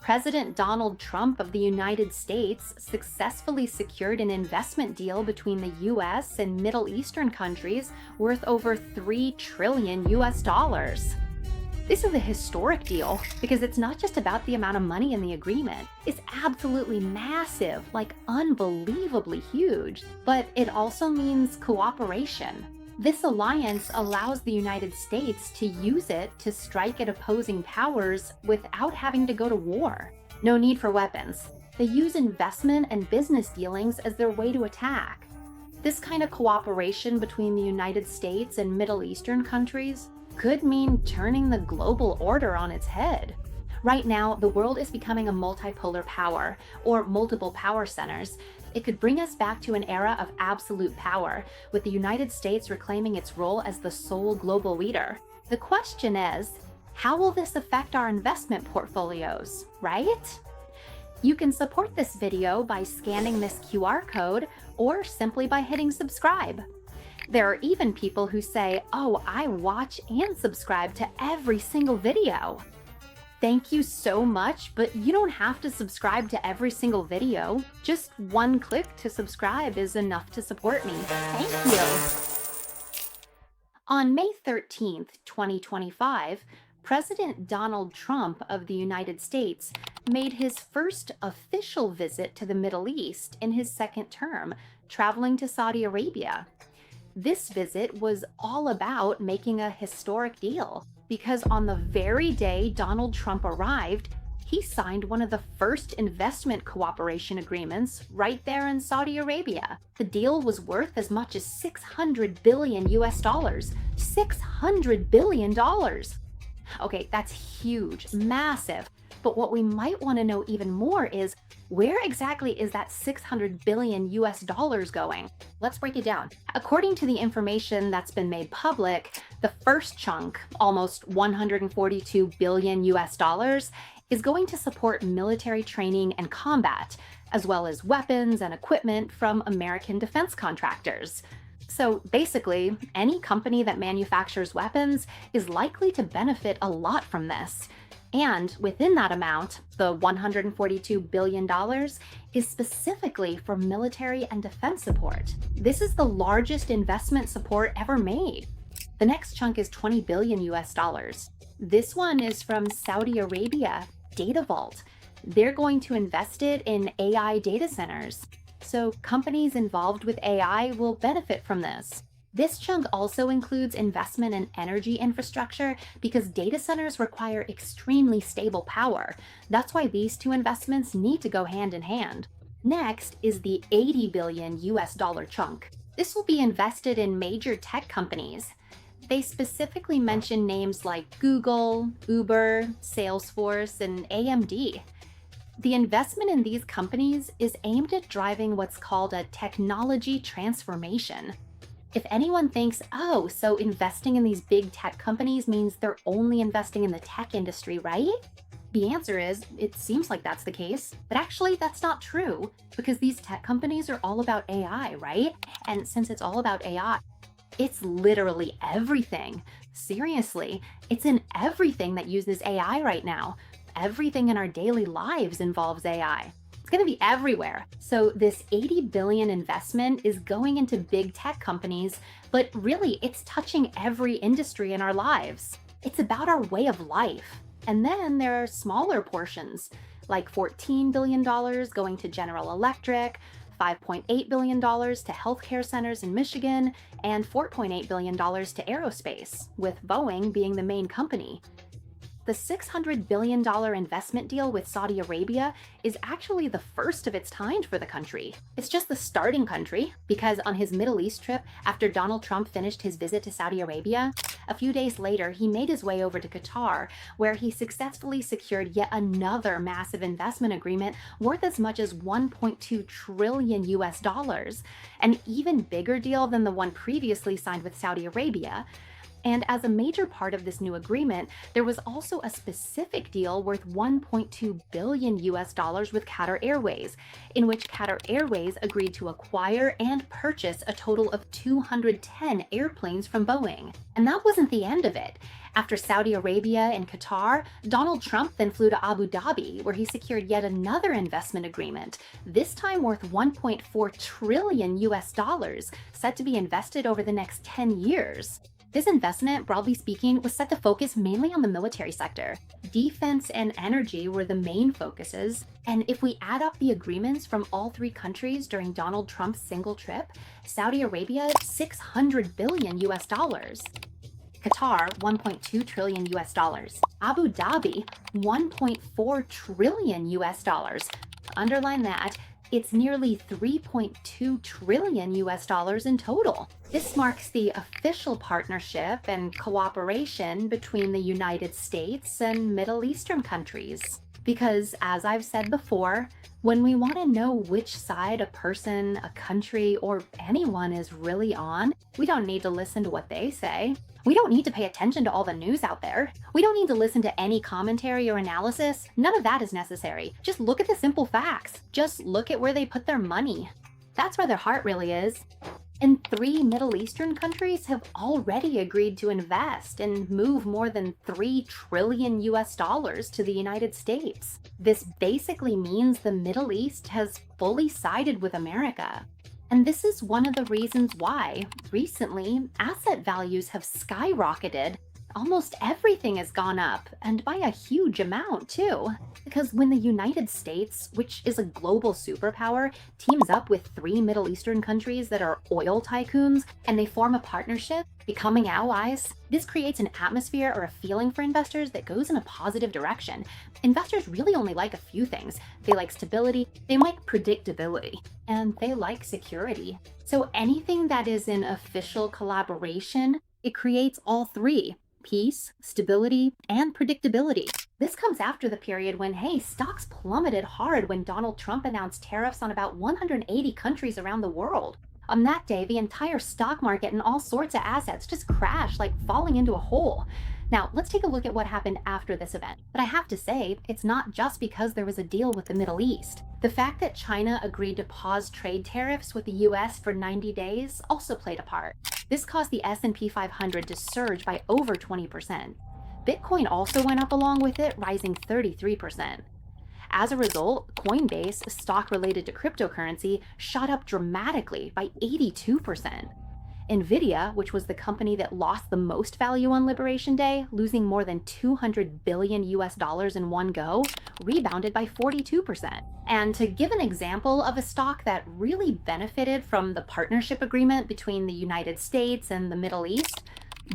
President Donald Trump of the United States successfully secured an investment deal between the US and Middle Eastern countries worth over 3 trillion US dollars. This is a historic deal because it's not just about the amount of money in the agreement. It's absolutely massive, like unbelievably huge, but it also means cooperation. This alliance allows the United States to use it to strike at opposing powers without having to go to war. No need for weapons. They use investment and business dealings as their way to attack. This kind of cooperation between the United States and Middle Eastern countries could mean turning the global order on its head. Right now, the world is becoming a multipolar power, or multiple power centers. It could bring us back to an era of absolute power, with the United States reclaiming its role as the sole global leader. The question is, how will this affect our investment portfolios, right? You can support this video by scanning this QR code or simply by hitting subscribe. There are even people who say, "Oh, I watch and subscribe to every single video." Thank you so much, but you don't have to subscribe to every single video. Just one click to subscribe is enough to support me. Thank you. On May 13th, 2025, President Donald Trump of the United States made his first official visit to the Middle East in his second term, traveling to Saudi Arabia. This visit was all about making a historic deal, because on the very day Donald Trump arrived, he signed one of the first investment cooperation agreements right there in Saudi Arabia. The deal was worth as much as 600 billion US dollars. $600 billion. Okay, that's huge, massive. But what we might want to know even more is, where exactly is that 600 billion US dollars going? Let's break it down. According to the information that's been made public, the first chunk, almost 142 billion US dollars, is going to support military training and combat, as well as weapons and equipment from American defense contractors. So basically, any company that manufactures weapons is likely to benefit a lot from this. And within that amount, the $142 billion is specifically for military and defense support. This is the largest investment support ever made. The next chunk is 20 billion US dollars. This one is from Saudi Arabia, Data Vault. They're going to invest it in AI data centers. So companies involved with AI will benefit from this. This chunk also includes investment in energy infrastructure because data centers require extremely stable power. That's why these two investments need to go hand in hand. Next is the 80 billion US dollar chunk. This will be invested in major tech companies. They specifically mention names like Google, Uber, Salesforce, and AMD. The investment in these companies is aimed at driving what's called a technology transformation. If anyone thinks, oh, so investing in these big tech companies means they're only investing in the tech industry, right? The answer is, it seems like that's the case, but actually that's not true, because these tech companies are all about AI, right? And since it's all about AI, it's literally everything. Seriously, it's in everything that uses AI right now. Everything in our daily lives involves AI. It's going to be everywhere. So this 80 billion investment is going into big tech companies, but really it's touching every industry in our lives. It's about our way of life. And then there are smaller portions, like $14 billion going to General Electric, $5.8 billion to healthcare centers in Michigan, and $4.8 billion to aerospace, with Boeing being the main company. The $600 billion investment deal with Saudi Arabia is actually the first of its kind for the country. It's just the starting country, because on his Middle East trip, after Donald Trump finished his visit to Saudi Arabia, a few days later he made his way over to Qatar, where he successfully secured yet another massive investment agreement worth as much as 1.2 trillion US dollars, an even bigger deal than the one previously signed with Saudi Arabia. And as a major part of this new agreement, there was also a specific deal worth 1.2 billion US dollars with Qatar Airways, in which Qatar Airways agreed to acquire and purchase a total of 210 airplanes from Boeing. And that wasn't the end of it. After Saudi Arabia and Qatar, Donald Trump then flew to Abu Dhabi, where he secured yet another investment agreement, this time worth 1.4 trillion US dollars, set to be invested over the next 10 years. This investment, broadly speaking, was set to focus mainly on the military sector. Defense and energy were the main focuses, and if we add up the agreements from all three countries during Donald Trump's single trip, Saudi Arabia, 600 billion US dollars. Qatar, 1.2 trillion US dollars. Abu Dhabi, 1.4 trillion US dollars. Underline that, it's nearly 3.2 trillion US dollars in total. This marks the official partnership and cooperation between the United States and Middle Eastern countries. Because, as I've said before, when we want to know which side a person, a country, or anyone is really on, we don't need to listen to what they say. We don't need to pay attention to all the news out there. We don't need to listen to any commentary or analysis. None of that is necessary. Just look at the simple facts. Just look at where they put their money. That's where their heart really is. And 3 Middle Eastern countries have already agreed to invest and move more than 3 trillion US dollars to the United States. This basically means the Middle East has fully sided with America. And this is one of the reasons why, recently, asset values have skyrocketed. Almost everything has gone up, and by a huge amount, too. Because when the United States, which is a global superpower, teams up with 3 Middle Eastern countries that are oil tycoons, and they form a partnership, becoming allies, this creates an atmosphere or a feeling for investors that goes in a positive direction. Investors really only like a few things. They like stability, they like predictability, and they like security. So anything that is in official collaboration, it creates all three: peace, stability, and predictability. This comes after the period when, hey, stocks plummeted hard when Donald Trump announced tariffs on about 180 countries around the world. On that day, the entire stock market and all sorts of assets just crashed like falling into a hole. Now, let's take a look at what happened after this event. But I have to say, it's not just because there was a deal with the Middle East. The fact that China agreed to pause trade tariffs with the US for 90 days also played a part. This caused the S&P 500 to surge by over 20%. Bitcoin also went up along with it, rising 33%. As a result, Coinbase, a stock related to cryptocurrency, shot up dramatically by 82%. Nvidia, which was the company that lost the most value on Liberation Day, losing more than 200 billion US dollars in one go, rebounded by 42%. And to give an example of a stock that really benefited from the partnership agreement between the United States and the Middle East,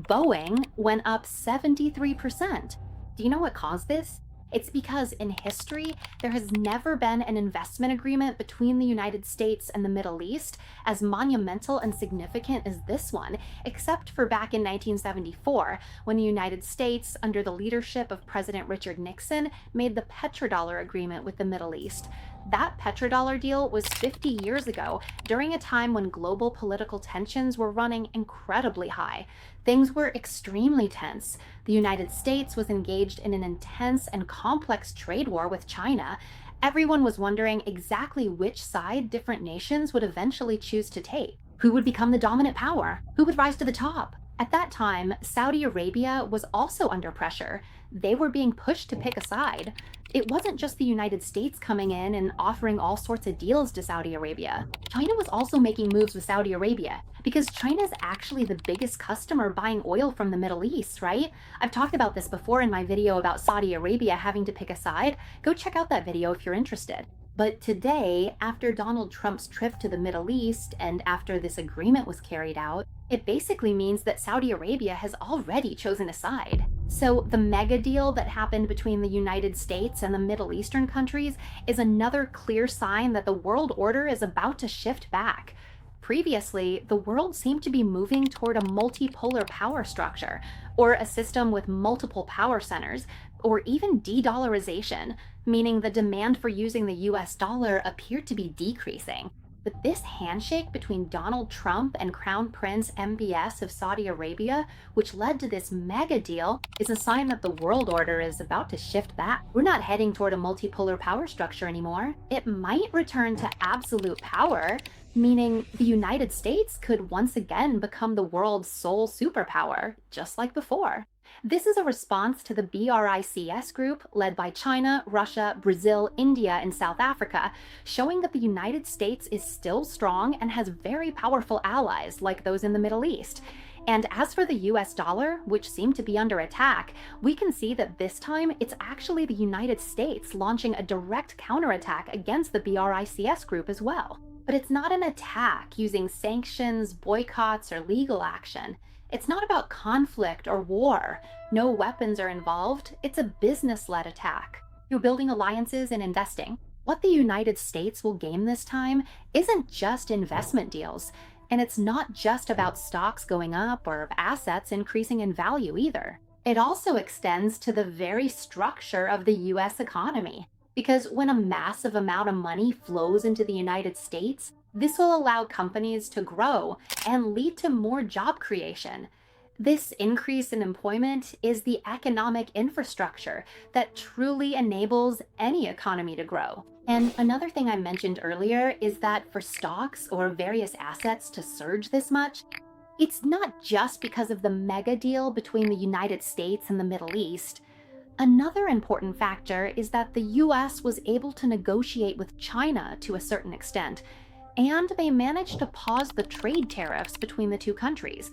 Boeing went up 73%. Do you know what caused this? It's because in history, there has never been an investment agreement between the United States and the Middle East as monumental and significant as this one, except for back in 1974, when the United States, under the leadership of President Richard Nixon, made the petrodollar agreement with the Middle East. That petrodollar deal was 50 years ago, during a time when global political tensions were running incredibly high. Things were extremely tense. The United States was engaged in an intense and complex trade war with China. Everyone was wondering exactly which side different nations would eventually choose to take. Who would become the dominant power? Who would rise to the top? At that time, Saudi Arabia was also under pressure. They were being pushed to pick a side. It wasn't just the United States coming in and offering all sorts of deals to Saudi Arabia. China was also making moves with Saudi Arabia because China's actually the biggest customer buying oil from the Middle East, right? I've talked about this before in my video about Saudi Arabia having to pick a side. Go check out that video if you're interested. But today, after Donald Trump's trip to the Middle East and after this agreement was carried out, it basically means that Saudi Arabia has already chosen a side. So the mega deal that happened between the United States and the Middle Eastern countries is another clear sign that the world order is about to shift back. Previously, the world seemed to be moving toward a multipolar power structure, or a system with multiple power centers, or even de-dollarization, meaning the demand for using the US dollar appeared to be decreasing. But this handshake between Donald Trump and Crown Prince MBS of Saudi Arabia, which led to this mega deal, is a sign that the world order is about to shift back. We're not heading toward a multipolar power structure anymore. It might return to absolute power, meaning the United States could once again become the world's sole superpower, just like before. This is a response to the BRICS group led by China, Russia, Brazil, India, and South Africa, showing that the United States is still strong and has very powerful allies like those in the Middle East. And as for the US dollar, which seemed to be under attack, we can see that this time it's actually the United States launching a direct counterattack against the BRICS group as well. But it's not an attack using sanctions, boycotts, or legal action. It's not about conflict or war. No weapons are involved. It's a business-led attack. You're building alliances and investing. What the United States will gain this time isn't just investment deals, and it's not just about stocks going up or assets increasing in value either. It also extends to the very structure of the US economy. Because when a massive amount of money flows into the United States, this will allow companies to grow and lead to more job creation. This increase in employment is the economic infrastructure that truly enables any economy to grow. And another thing I mentioned earlier is that for stocks or various assets to surge this much, it's not just because of the mega deal between the United States and the Middle East. Another important factor is that the US was able to negotiate with China to a certain extent, and they managed to pause the trade tariffs between the two countries.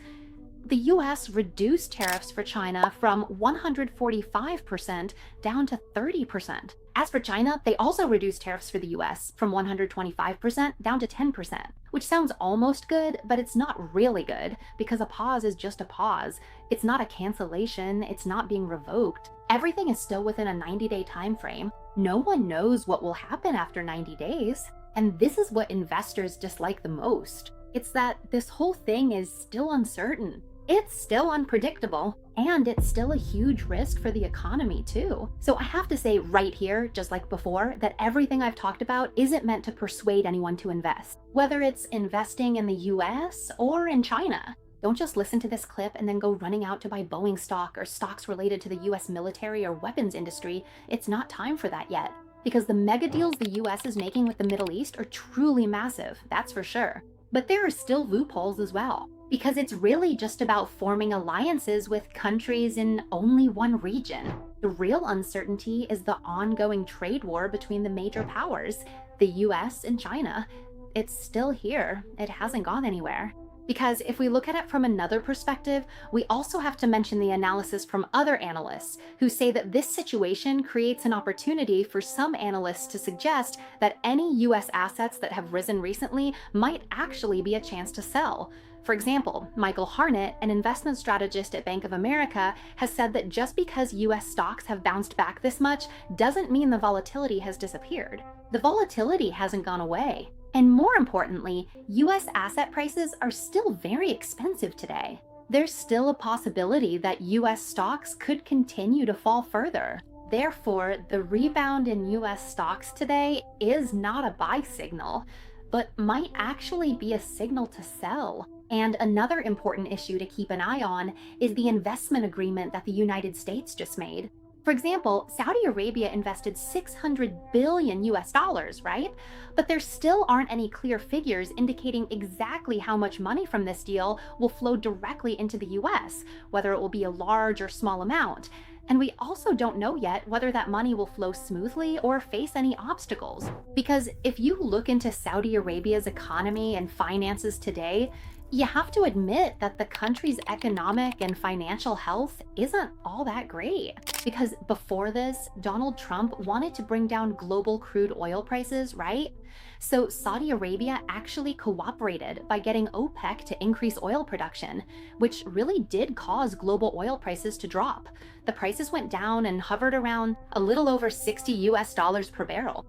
The US reduced tariffs for China from 145% down to 30%. As for China, they also reduced tariffs for the US from 125% down to 10%, which sounds almost good, but it's not really good because a pause is just a pause. It's not a cancellation, it's not being revoked. Everything is still within a 90-day time frame. No one knows what will happen after 90 days. And this is what investors dislike the most. It's that this whole thing is still uncertain. It's still unpredictable, and it's still a huge risk for the economy too. So I have to say right here, just like before, that everything I've talked about isn't meant to persuade anyone to invest, whether it's investing in the US or in China. Don't just listen to this clip and then go running out to buy Boeing stock or stocks related to the US military or weapons industry. It's not time for that yet. Because the mega deals the US is making with the Middle East are truly massive, that's for sure. But there are still loopholes as well, because it's really just about forming alliances with countries in only one region. The real uncertainty is the ongoing trade war between the major powers, the US and China. It's still here, it hasn't gone anywhere. Because if we look at it from another perspective, we also have to mention the analysis from other analysts who say that this situation creates an opportunity for some analysts to suggest that any US assets that have risen recently might actually be a chance to sell. For example, Michael Harnett, an investment strategist at Bank of America, has said that just because US stocks have bounced back this much doesn't mean the volatility has disappeared. The volatility hasn't gone away. And more importantly, US asset prices are still very expensive today. There's still a possibility that US stocks could continue to fall further. Therefore, the rebound in US stocks today is not a buy signal, but might actually be a signal to sell. And another important issue to keep an eye on is the investment agreement that the United States just made. For example, Saudi Arabia invested $600 billion US dollars, right? But there still aren't any clear figures indicating exactly how much money from this deal will flow directly into the US, whether it will be a large or small amount. And we also don't know yet whether that money will flow smoothly or face any obstacles. Because if you look into Saudi Arabia's economy and finances today, you have to admit that the country's economic and financial health isn't all that great. Because before this, Donald Trump wanted to bring down global crude oil prices, right? So Saudi Arabia actually cooperated by getting OPEC to increase oil production, which really did cause global oil prices to drop. The prices went down and hovered around a little over $60 per barrel.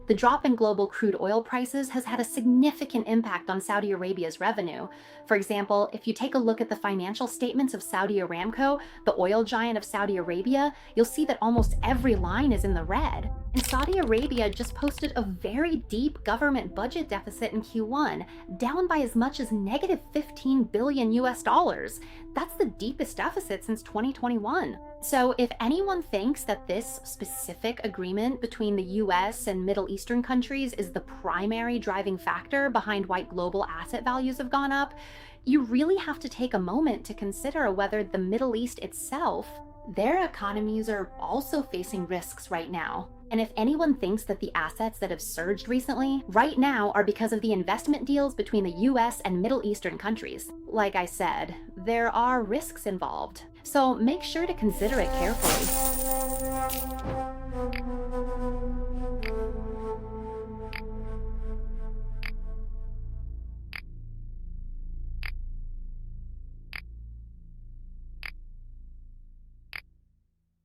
The drop in global crude oil prices has had a significant impact on Saudi Arabia's revenue. For example, if you take a look at the financial statements of Saudi Aramco, the oil giant of Saudi Arabia, you'll see that almost every line is in the red. And Saudi Arabia just posted a very deep government budget deficit in Q1, down by as much as negative 15 billion US dollars. That's the deepest deficit since 2021. So if anyone thinks that this specific agreement between the US and Middle Eastern countries is the primary driving factor behind why global asset values have gone up, you really have to take a moment to consider whether the Middle East itself, their economies are also facing risks right now. And if anyone thinks that the assets that have surged recently, right now are because of the investment deals between the US and Middle Eastern countries. Like I said, there are risks involved, so make sure to consider it carefully.